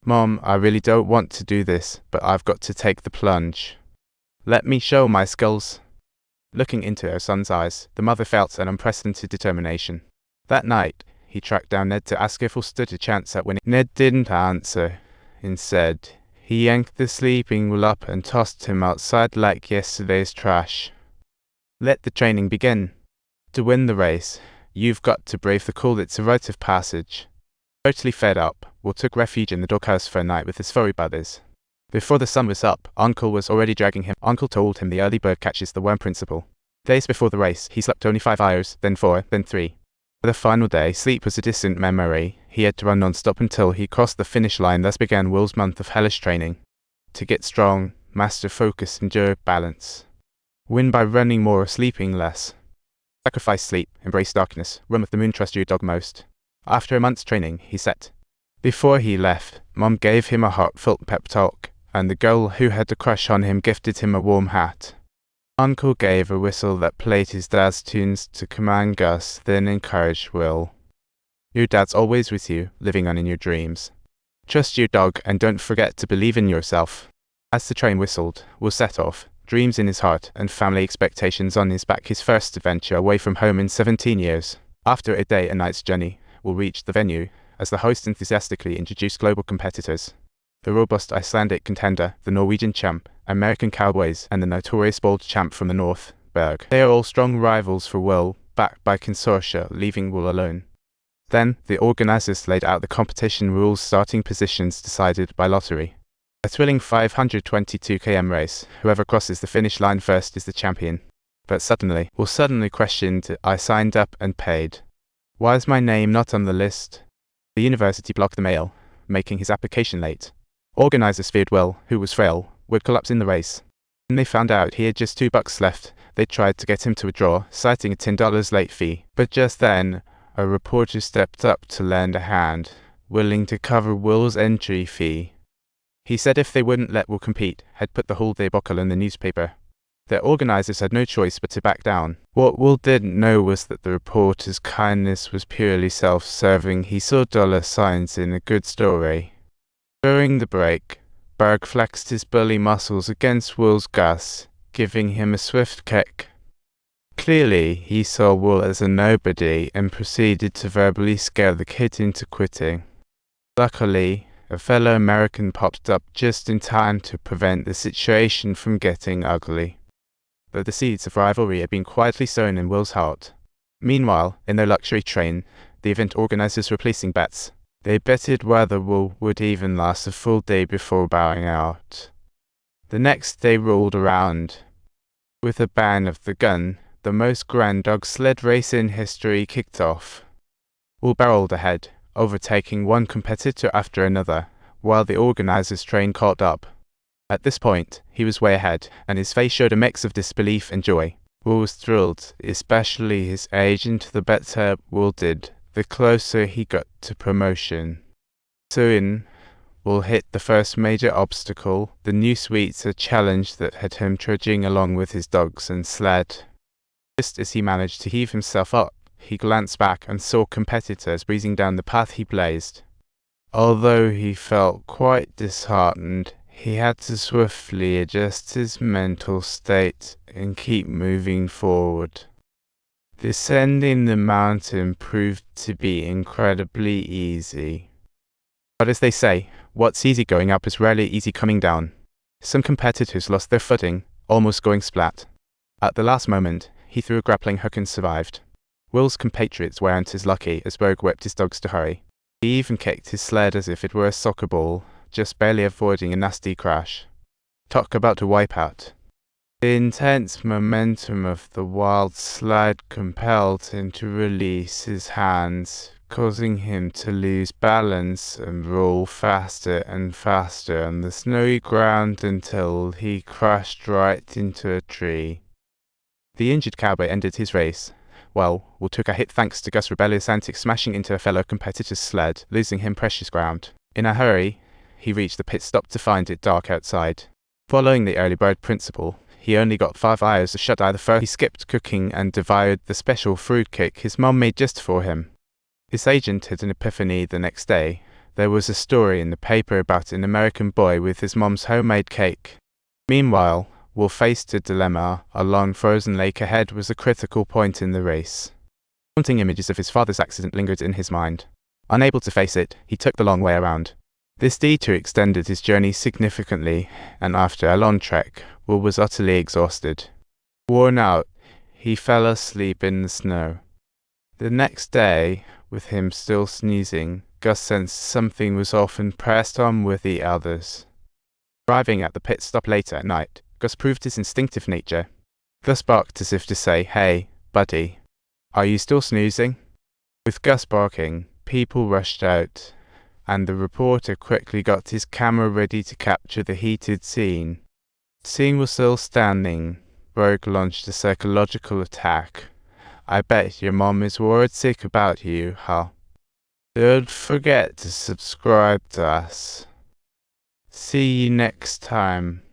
"Mom, I really don't want to do this, but I've got to take the plunge. Let me show my skills." Looking into her son's eyes, the mother felt an unprecedented determination. That night, he tracked down Ned to ask if Will stood a chance at winning. Ned didn't answer. Instead, he yanked the sleeping Will up and tossed him outside like yesterday's trash. Let the training begin. To win the race, you've got to brave the cold. It's a rite of passage. Totally fed up, Will took refuge in the doghouse for a night with his furry brothers. Before the sun was up, Uncle was already dragging him. Uncle told him the early bird catches the worm principle. Days before the race, he slept only 5 hours, then 4, then 3. For the final day, sleep was a distant memory. He had to run non-stop until he crossed the finish line. Thus began Will's month of hellish training. To get strong, master focus, endure balance. Win by running more or sleeping less. Sacrifice sleep, embrace darkness, run with the moon, trust your dog most. After a month's training, he set. Before he left, Mom gave him a heartfelt pep talk, and the girl who had a crush on him gifted him a warm hat. Uncle gave a whistle that played his dad's tunes to command Gus, then encouraged Will. Your dad's always with you, living on in your dreams. Trust your dog and don't forget to believe in yourself. As the train whistled, Will set off, dreams in his heart and family expectations on his back, his first adventure away from home in 17 years. After a day and night's journey, Will reached the venue, as the host enthusiastically introduced global competitors. The robust Icelandic contender, the Norwegian champ, American Cowboys, and the notorious bald champ from the north, Berg. They are all strong rivals for Will, backed by consortia, leaving Will alone. Then, the organizers laid out the competition rules, starting positions decided by lottery. A thrilling 522 km race. Whoever crosses the finish line first is the champion. But suddenly, Will questioned, "I signed up and paid. Why is my name not on the list?" The university blocked the mail, making his application late. Organizers feared Will, who was frail, would collapse in the race. When they found out he had just $2 left, they tried to get him to withdraw, citing a $10 late fee. But just then, a reporter stepped up to lend a hand, willing to cover Will's entry fee. He said if they wouldn't let Will compete, had put the whole debacle in the newspaper. The organizers had no choice but to back down. What Will didn't know was that the reporter's kindness was purely self-serving. He saw dollar signs in a good story. During the break, Berg flexed his bully muscles against Will's Gus, giving him a swift kick. Clearly, he saw Will as a nobody and proceeded to verbally scare the kid into quitting. Luckily, a fellow American popped up just in time to prevent the situation from getting ugly. But the seeds of rivalry had been quietly sown in Will's heart. Meanwhile, in their luxury train, the event organizers were placing bets. They betted whether Will would even last a full day before bowing out. The next day rolled around. With a bang of the gun, the most grand dog sled race in history kicked off. Will barreled ahead, overtaking one competitor after another, while the organizer's train caught up. At this point, he was way ahead, and his face showed a mix of disbelief and joy. Will was thrilled, especially his agent. The better Will did, the closer he got to promotion. Soon, Will hit the first major obstacle, the new suites, a challenge that had him trudging along with his dogs and sled. Just as he managed to heave himself up, he glanced back and saw competitors breezing down the path he blazed. Although he felt quite disheartened, he had to swiftly adjust his mental state and keep moving forward. Descending the mountain proved to be incredibly easy. But as they say, what's easy going up is rarely easy coming down. Some competitors lost their footing, almost going splat. At the last moment, he threw a grappling hook and survived. Will's compatriots weren't as lucky, as Berg whipped his dogs to hurry. He even kicked his sled as if it were a soccer ball, just barely avoiding a nasty crash. Talk about a wipeout. The intense momentum of the wild slide compelled him to release his hands, causing him to lose balance and roll faster and faster on the snowy ground until he crashed right into a tree. The injured cowboy ended his race. Will took a hit thanks to Gus' rebellious antics, smashing into a fellow competitor's sled, losing him precious ground. In a hurry, he reached the pit stop to find it dark outside. Following the early bird principle, he only got 5 hours to shut eye the fur. He skipped cooking and devoured the special fruit cake his mom made just for him. His agent had an epiphany the next day. There was a story in the paper about an American boy with his mom's homemade cake. Meanwhile, Wolf faced a dilemma. A long frozen lake ahead was a critical point in the race. Haunting images of his father's accident lingered in his mind. Unable to face it, he took the long way around. This detour extended his journey significantly, and after a long trek, Will was utterly exhausted. Worn out, he fell asleep in the snow. The next day, with him still sneezing, Gus sensed something was off and pressed on with the others. Arriving at the pit stop later at night, Gus proved his instinctive nature. Gus barked as if to say, "Hey, buddy, are you still snoozing?" With Gus barking, people rushed out, and the reporter quickly got his camera ready to capture the heated scene. Seeing was still standing, Rogue launched a psychological attack. "I bet your mom is worried sick about you, huh? Don't forget to subscribe to us. See you next time."